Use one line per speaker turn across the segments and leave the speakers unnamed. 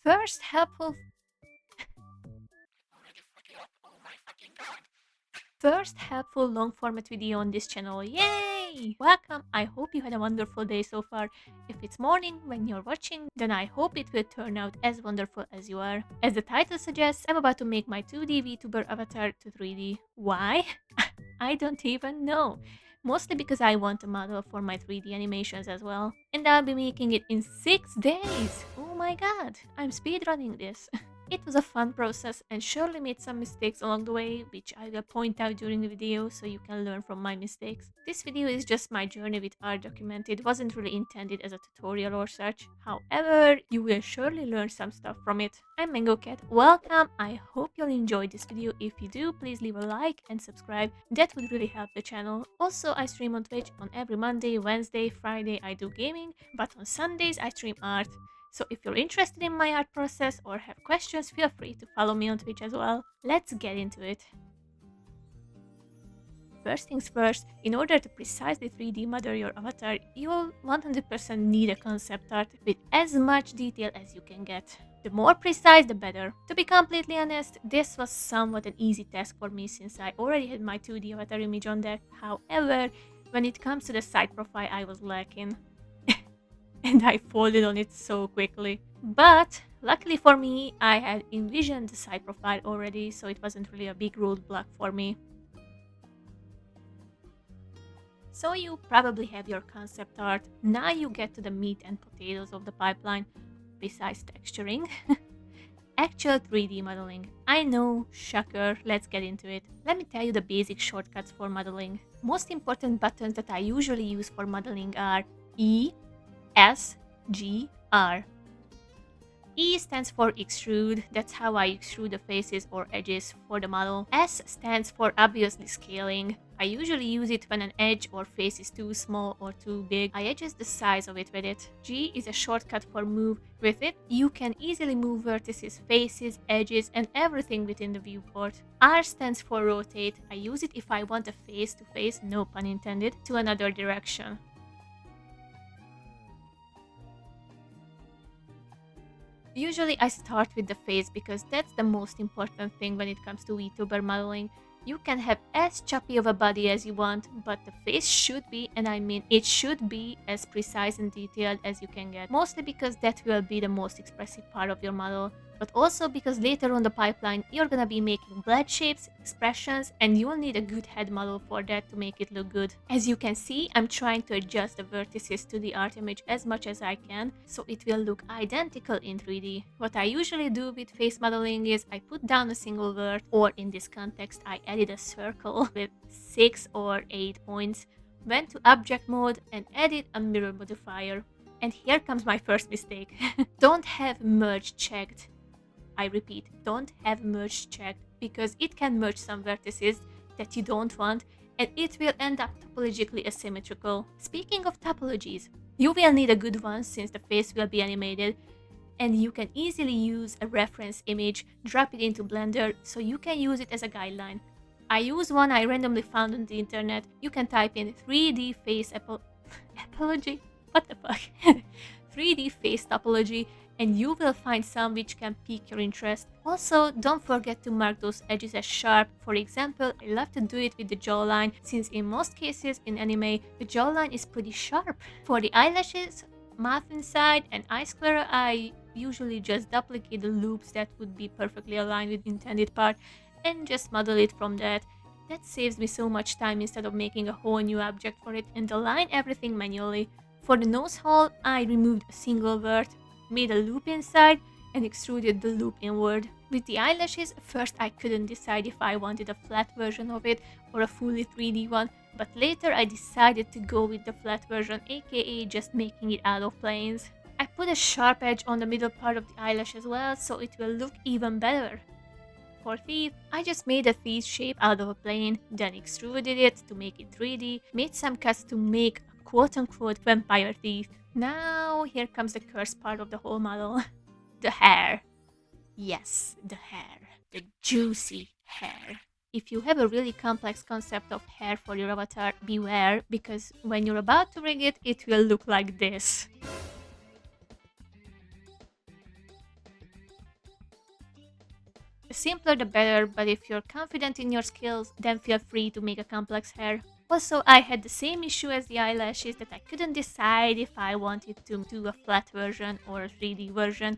First helpful First helpful long format video on this channel. Yay! Welcome! I hope you had a wonderful day so far. If it's morning when you're watching, then I hope it will turn out as wonderful as you are. As the title suggests, I'm about to make my 2D VTuber avatar to 3D. Why? I don't even know. Mostly because I want a model for my 3D animations as well. And I'll be making it in 6 days! Oh my god, I'm speedrunning this. It was a fun process and surely made some mistakes along the way, which I will point out during the video so you can learn from my mistakes. This video is just my journey with art document. It wasn't really intended as a tutorial or such. However, you will surely learn some stuff from it. I'm Mango Cat. Welcome! I hope you'll enjoy this video. If you do, please leave a like and subscribe. That would really help the channel. Also, I stream on Twitch on every Monday, Wednesday, Friday I do gaming, but on Sundays I stream art. So if you're interested in my art process or have questions, feel free to follow me on Twitch as well. Let's get into it. First things first, in order to precisely 3D model your avatar, you'll 100% need a concept art with as much detail as you can get. The more precise, the better. To be completely honest, this was somewhat an easy task for me since I already had my 2D avatar image on deck. However, when it comes to the side profile, I was lacking. And I folded on it so quickly. But luckily for me, I had envisioned the side profile already, so it wasn't really a big roadblock for me. So you probably have your concept art. Now you get to the meat and potatoes of the pipeline, besides texturing. Actual 3D modeling. I know, shocker, let's get into it. Let me tell you the basic shortcuts for modeling. Most important buttons that I usually use for modeling are E, S, G, R. E stands for extrude, that's how I extrude the faces or edges for the model. S stands for obviously scaling. I usually use it when an edge or face is too small or too big. I adjust the size of it with it. G is a shortcut for move. With it, you can easily move vertices, faces, edges, and everything within the viewport. R stands for rotate. I use it if I want a face to face, no pun intended, to another direction. Usually I start with the face because that's the most important thing when it comes to VTuber modeling. You can have as choppy of a body as you want, but the face should be, and I mean it should be, as precise and detailed as you can get. Mostly because that will be the most expressive part of your model, but also because later on the pipeline you're gonna be making blend shapes, expressions, and you'll need a good head model for that to make it look good. As you can see, I'm trying to adjust the vertices to the art image as much as I can, so it will look identical in 3D. What I usually do with face modeling is I put down a single vert, or in this context I added a circle with 6 or 8 points, went to object mode and added a mirror modifier. And here comes my first mistake. Don't have merge checked. I repeat, don't have merge checked, because it can merge some vertices that you don't want and it will end up topologically asymmetrical. Speaking of topologies, you will need a good one since the face will be animated, and you can easily use a reference image, drop it into Blender so you can use it as a guideline. I use one I randomly found on the internet. You can type in 3D face apology? What the fuck? 3D face topology, and you will find some which can pique your interest. Also, don't forget to mark those edges as sharp. For example, I love to do it with the jawline, since in most cases in anime, the jawline is pretty sharp. For the eyelashes, mouth inside, and eye square, I usually just duplicate the loops that would be perfectly aligned with the intended part and just model it from that. That saves me so much time instead of making a whole new object for it and align everything manually. For the nose hole, I removed a single vert, made a loop inside, and extruded the loop inward. With the eyelashes, first I couldn't decide if I wanted a flat version of it or a fully 3D one, but later I decided to go with the flat version, aka just making it out of planes. I put a sharp edge on the middle part of the eyelash as well, so it will look even better. For teeth, I just made a teeth shape out of a plane, then extruded it to make it 3D, made some cuts to make a quote-unquote vampire teeth. Now here comes the cursed part of the whole model. The hair. Yes, the hair. The juicy hair. If you have a really complex concept of hair for your avatar, beware, because when you're about to rig it, it will look like this. The simpler the better, but if you're confident in your skills, then feel free to make a complex hair. Also, I had the same issue as the eyelashes that I couldn't decide if I wanted to do a flat version or a 3D version.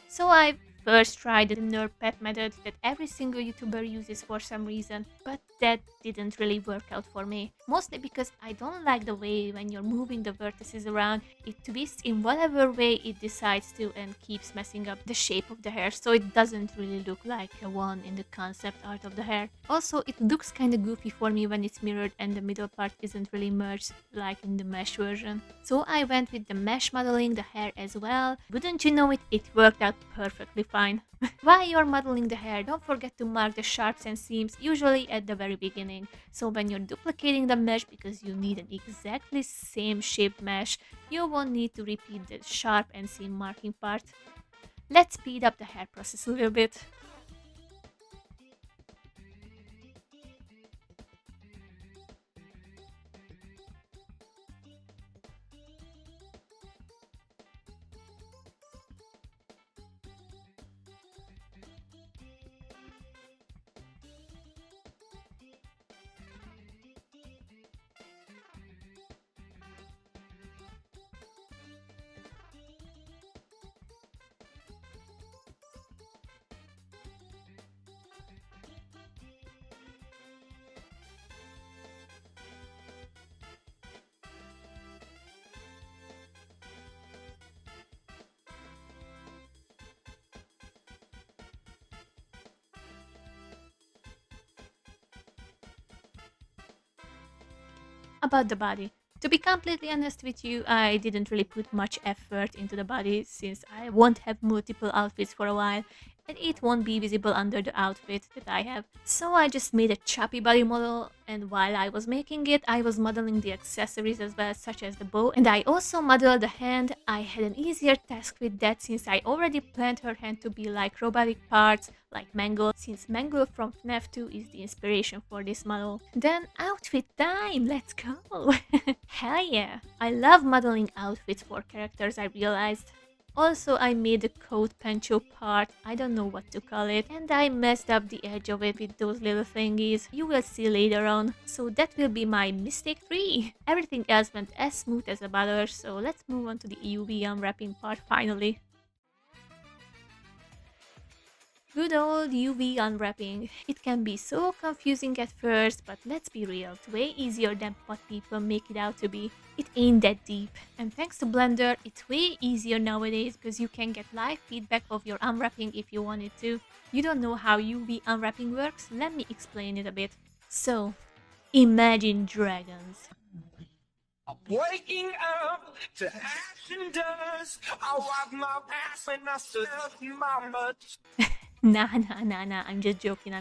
So I first tried the nerve pet method that every single YouTuber uses for some reason, but that didn't really work out for me. Mostly because I don't like the way when you're moving the vertices around, it twists in whatever way it decides to and keeps messing up the shape of the hair, so it doesn't really look like a one in the concept art of the hair. Also, it looks kinda goofy for me when it's mirrored and the middle part isn't really merged like in the mesh version. So I went with the mesh modeling the hair as well. Wouldn't you know it, it worked out perfectly fine. While you're modeling the hair, don't forget to mark the sharps and seams, usually at the very beginning. So when you're duplicating the mesh because you need an exactly same shaped mesh, you won't need to repeat the sharp and seam marking part. Let's speed up the hair process a little bit. About the body. To be completely honest with you, I didn't really put much effort into the body since I won't have multiple outfits for a while and it won't be visible under the outfit that I have. So I just made a choppy body model, and while I was making it, I was modeling the accessories as well, such as the bow, and I also modeled the hand. I had an easier task with that since I already planned her hand to be like robotic parts, like Mangle, since Mangle from FNAF 2 is the inspiration for this model. Then outfit time, let's go! Hell yeah! I love modeling outfits for characters, I realized. Also, I made the coat poncho part, I don't know what to call it, and I messed up the edge of it with those little thingies. You will see later on. So that will be my mistake 3. Everything else went as smooth as a butter, so let's move on to the UV unwrapping part finally. Good old UV unwrapping. It can be so confusing at first, but let's be real, it's way easier than what people make it out to be. It ain't that deep. And thanks to Blender, it's way easier nowadays because you can get live feedback of your unwrapping if you wanted to. You don't know how UV unwrapping works? Let me explain it a bit. So, imagine dragons. Waking up to ash and dust. I wipe my ass when I slept my butt. Nah, I'm just joking,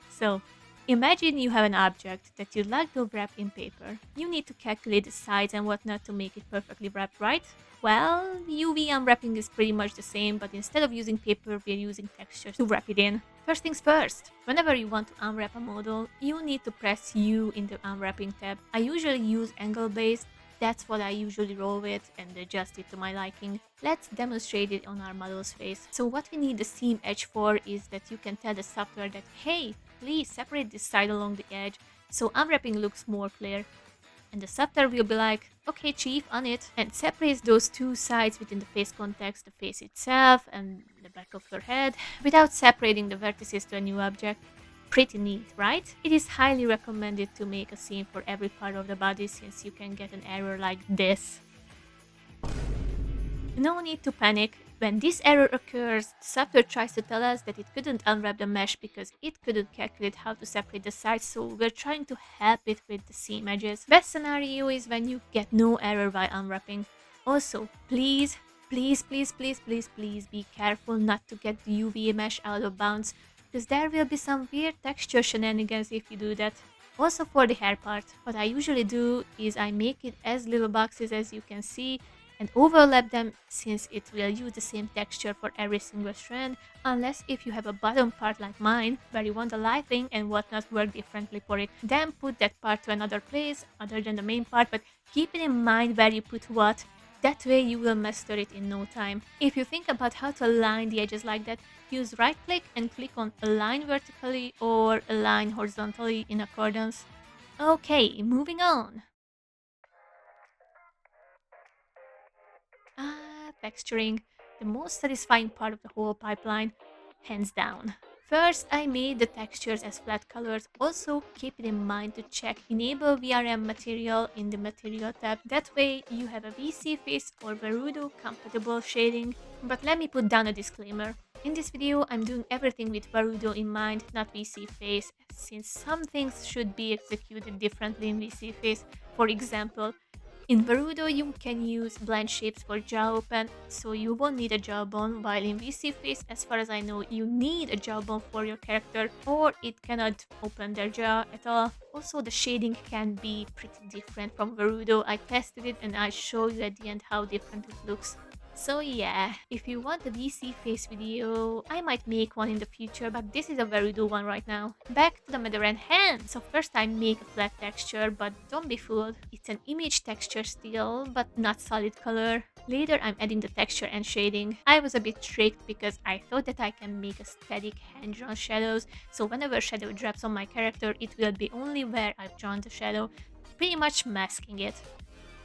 So, imagine you have an object that you'd like to wrap in paper. You need to calculate the size and whatnot to make it perfectly wrapped, right? Well, UV unwrapping is pretty much the same, but instead of using paper, we're using textures to wrap it in. First things first, whenever you want to unwrap a model, you need to press U in the unwrapping tab. I usually use angle based. That's what I usually roll with and adjust it to my liking. Let's demonstrate it on our model's face. So what we need the seam edge for is that you can tell the software that, hey, please separate this side along the edge so unwrapping looks more clear. And the software will be like, okay chief, on it, and separates those two sides within the face context, the face itself and the back of her head, without separating the vertices to a new object. Pretty neat, right? It is highly recommended to make a seam for every part of the body since you can get an error like this. No need to panic. When this error occurs, the software tries to tell us that it couldn't unwrap the mesh because it couldn't calculate how to separate the sides, so we're trying to help it with the seam edges. Best scenario is when you get no error while unwrapping. Also, please be careful not to get the UV mesh out of bounds, because there will be some weird texture shenanigans if you do that. Also for the hair part, what I usually do is I make it as little boxes as you can see and overlap them since it will use the same texture for every single strand, unless if you have a bottom part like mine where you want the lighting and whatnot work differently for it. Then put that part to another place other than the main part, but keep it in mind where you put what. That way you will master it in no time. If you think about how to align the edges like that, use right click and click on align vertically or align horizontally in accordance. Okay, moving on. Texturing, the most satisfying part of the whole pipeline, hands down. First, I made the textures as flat colors. Also, keep it in mind to check Enable VRM Material in the Material tab. That way, you have a VC Face or Warudo compatible shading. But let me put down a disclaimer. In this video, I'm doing everything with Warudo in mind, not VC Face, since some things should be executed differently in VC Face. For example, in Warudo, you can use Blendshapes for jaw open, so you won't need a jawbone, while in VC Face, as far as I know, you need a jawbone for your character, or it cannot open their jaw at all. Also, the shading can be pretty different from Warudo. I tested it and I'll show you at the end how different it looks. So yeah, if you want a VC face video, I might make one in the future, but this is a very do one right now. Back to the mother and hand. So first I make a flat texture, but don't be fooled. It's an image texture still, but not solid color. Later I'm adding the texture and shading. I was a bit tricked because I thought that I can make a static hand-drawn shadows, so whenever shadow drops on my character, it will be only where I've drawn the shadow, pretty much masking it.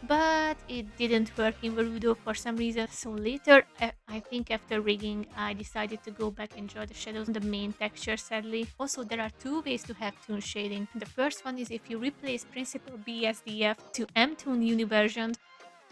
But it didn't work in Warudo for some reason, so later, I think after rigging, I decided to go back and draw the shadows on the main texture sadly. Also, there are two ways to have toon shading. The first one is if you replace Principal BSDF to M-Toon Universion,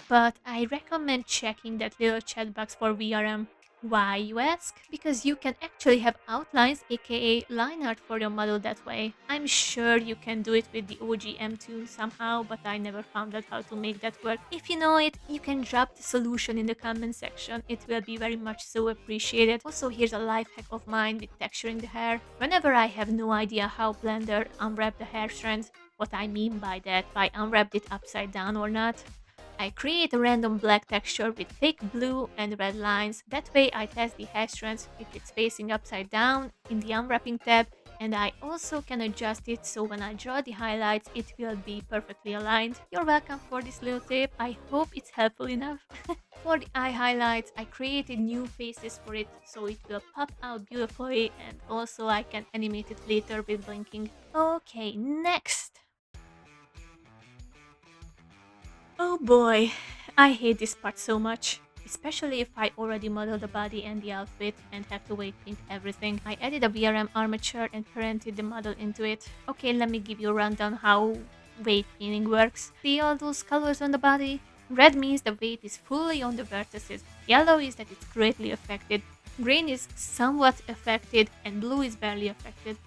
but I recommend checking that little chat box for VRM. Why, you ask? Because you can actually have outlines, aka line art for your model that way. I'm sure you can do it with the OG M-Toon somehow, but I never found out how to make that work. If you know it, you can drop the solution in the comment section. It will be very much so appreciated. Also, here's a life hack of mine with texturing the hair. Whenever I have no idea how Blender unwrap the hair strands, what I mean by that, if I unwrapped it upside down or not, I create a random black texture with thick blue and red lines. That way I test the hair strands if it's facing upside down in the Unwrapping tab, and I also can adjust it so when I draw the highlights it will be perfectly aligned. You're welcome for this little tip. I hope it's helpful enough. For the eye highlights, I created new faces for it so it will pop out beautifully, and also I can animate it later with blinking. Okay, next! Oh boy, I hate this part so much. Especially if I already modeled the body and the outfit and have to weight paint everything. I added a VRM armature and parented the model into it. Okay, let me give you a rundown how weight painting works. See all those colors on the body? Red means the weight is fully on the vertices. Yellow is that it's greatly affected. Green is somewhat affected and blue is barely affected.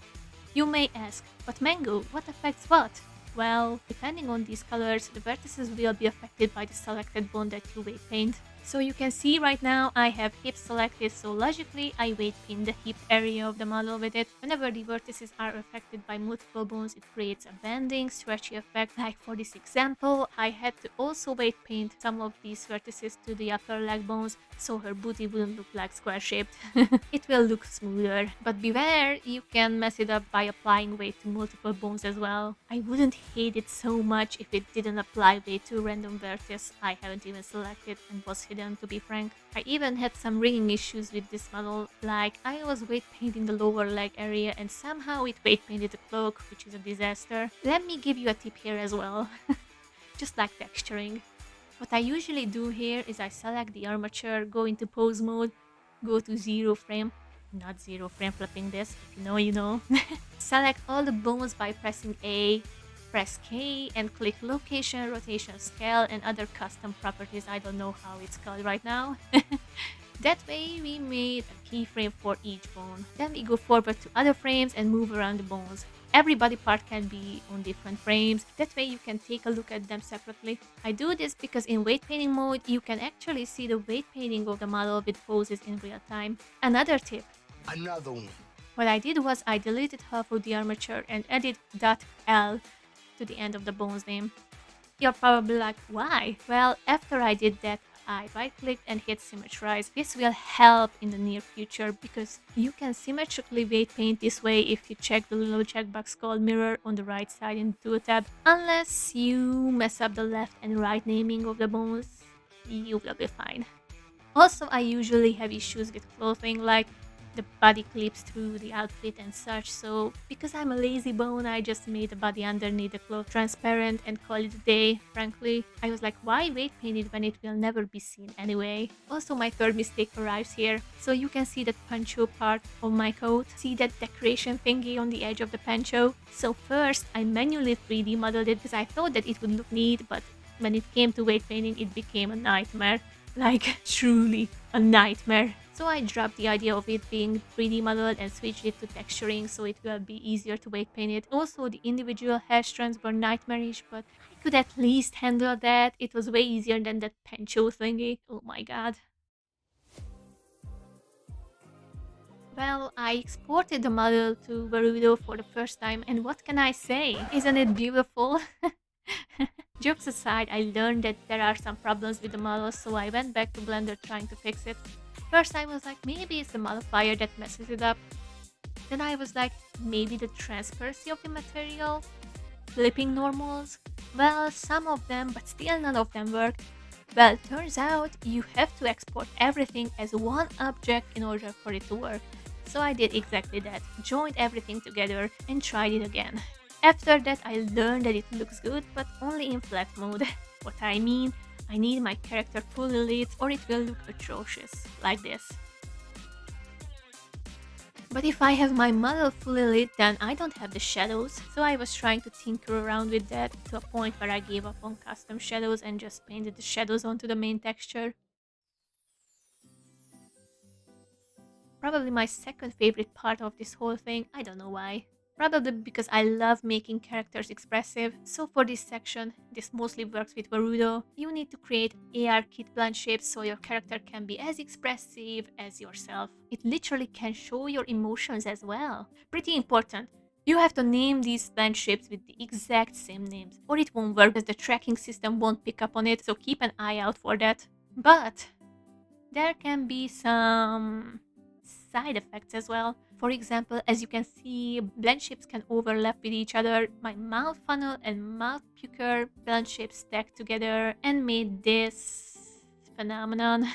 You may ask, but Mango, what affects what? Well, depending on these colors, the vertices will be affected by the selected bone that you weight paint. So you can see right now I have hips selected, so logically I weight paint the hip area of the model with it. Whenever the vertices are affected by multiple bones, it creates a bending, stretchy effect. Like for this example, I had to also weight paint some of these vertices to the upper leg bones, so her booty wouldn't look like square shaped. It will look smoother. But beware, you can mess it up by applying weight to multiple bones as well. I wouldn't hate it so much if it didn't apply weight to random vertices I haven't even selected and was hidden, to be frank. I even had some rigging issues with this model, like I was weight painting the lower leg area and somehow it weight painted the cloak, which is a disaster. Let me give you a tip here as well. Just like texturing. What I usually do here is I select the armature, go into pose mode, go to 0 frame, not 0 frame flipping this, if you know you know. Select all the bones by pressing A, press K and click location, rotation, scale and other custom properties. I don't know how it's called right now. That way we made a keyframe for each bone. Then we go forward to other frames and move around the bones. Every body part can be on different frames, that way you can take a look at them separately. I do this because in weight painting mode you can actually see the weight painting of the model with poses in real time. Another tip. Another one. What I did was I deleted half of the armature and added .l to the end of the bone's name. You're probably like, why? Well, after I did that, I right-clicked and hit Symmetrize. This will help in the near future because you can symmetrically weight paint this way if you check the little checkbox called Mirror on the right side in the Tool tab. Unless you mess up the left and right naming of the bones, you will be fine. Also, I usually have issues with clothing, like the body clips through the outfit and such, so because I'm a lazy bone, I just made the body underneath the cloth transparent and call it a day. Frankly, I was like, why weight paint it when it will never be seen anyway? Also, my third mistake arrives here. So you can see that poncho part of my coat. See that decoration thingy on the edge of the poncho? So first, I manually 3D modeled it because I thought that it would look neat, but when it came to weight painting, it became a nightmare. Like, truly a nightmare. So I dropped the idea of it being 3D modeled and switched it to texturing so it will be easier to weight paint it. Also, the individual hair strands were nightmarish, but I could at least handle that. It was way easier than that poncho thingy. Oh my god. Well, I exported the model to Warudo for the first time, and what can I say? Isn't it beautiful? Jokes aside, I learned that there are some problems with the model, so I went back to Blender trying to fix it. First I was like, maybe it's the modifier that messes it up. Then I was like, maybe the transparency of the material? Flipping normals? Well, some of them, but still none of them work. Well, turns out you have to export everything as one object in order for it to work. So I did exactly that, joined everything together and tried it again. After that I learned that it looks good, but only in flat mode. What I mean, I need my character fully lit or it will look atrocious, like this. But if I have my model fully lit, then I don't have the shadows, so I was trying to tinker around with that to a point where I gave up on custom shadows and just painted the shadows onto the main texture. Probably my second favorite part of this whole thing, I don't know why. Probably because I love making characters expressive, so for this section, this mostly works with Warudo, you need to create AR kit Blendshapes so your character can be as expressive as yourself. It literally can show your emotions as well. Pretty important. You have to name these Blendshapes with the exact same names, or it won't work because the tracking system won't pick up on it, so keep an eye out for that. But there can be some side effects as well. For example, as you can see, Blendshapes can overlap with each other. My mouth funnel and mouth pucker Blendshapes stacked together and made this phenomenon.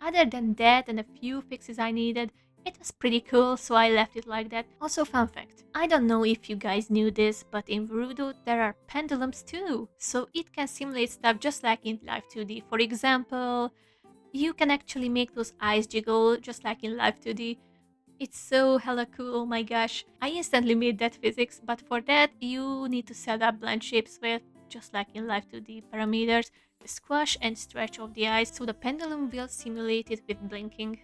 Other than that and a few fixes I needed, it was pretty cool, so I left it like that. Also, fun fact, I don't know if you guys knew this, but in Warudo there are pendulums too, so it can simulate stuff just like in Live 2D. For example, you can actually make those eyes jiggle just like in Live 2D. It's so hella cool, oh my gosh. I instantly made that physics, but for that you need to set up Blendshapes with, just like in Live 2D parameters, the squash and stretch of the eyes, so the pendulum will simulate it with blinking.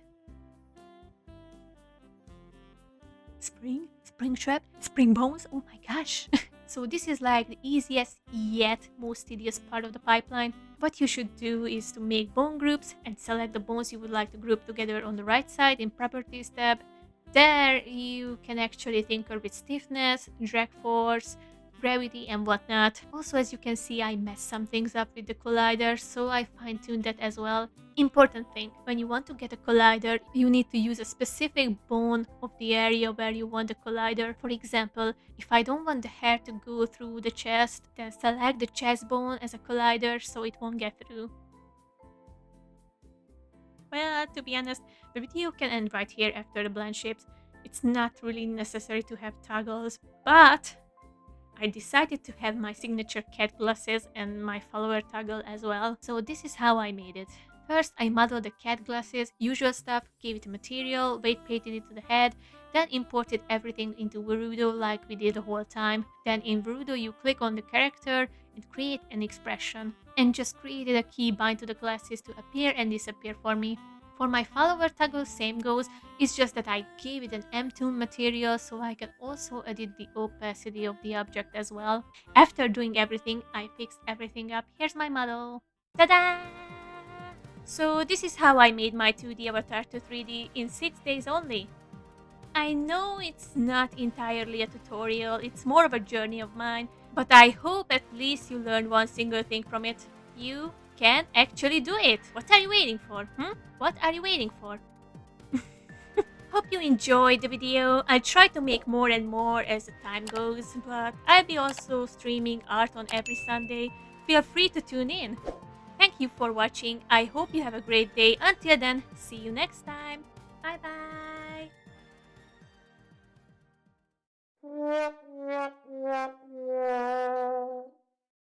Spring trap, spring bones, oh my gosh. So this is like the easiest yet most tedious part of the pipeline. What you should do is to make bone groups and select the bones you would like to group together on the right side in Properties tab. There you can actually tinker with stiffness, drag force, gravity and whatnot. Also, as you can see, I messed some things up with the collider, so I fine-tuned that as well. Important thing, when you want to get a collider, you need to use a specific bone of the area where you want the collider. For example, if I don't want the hair to go through the chest, then select the chest bone as a collider so it won't get through. Well, to be honest, the video can end right here after the Blendshapes. It's not really necessary to have toggles, but I decided to have my signature cat glasses and my follower toggle as well. So this is how I made it. First, I modeled the cat glasses, usual stuff, gave it a material, weight painted it to the head, then imported everything into Warudo like we did the whole time. Then in Warudo you click on the character and create an expression, and just created a key bind to the glasses to appear and disappear for me. For my follower toggle, same goes, it's just that I gave it an M-tone material so I can also edit the opacity of the object as well. After doing everything, I fixed everything up. Here's my model. Ta-da! So this is how I made my 2D avatar to 3D in 6 days only. I know it's not entirely a tutorial, it's more of a journey of mine, but I hope at least you learned one single thing from it. You can actually do it! What are you waiting for? What are you waiting for? Hope you enjoyed the video. I'll try to make more and more as the time goes, but I'll be also streaming art on every Sunday. Feel free to tune in. Thank you. thank you for watching. I hope you have a great day. Until then, see you next time. Bye bye.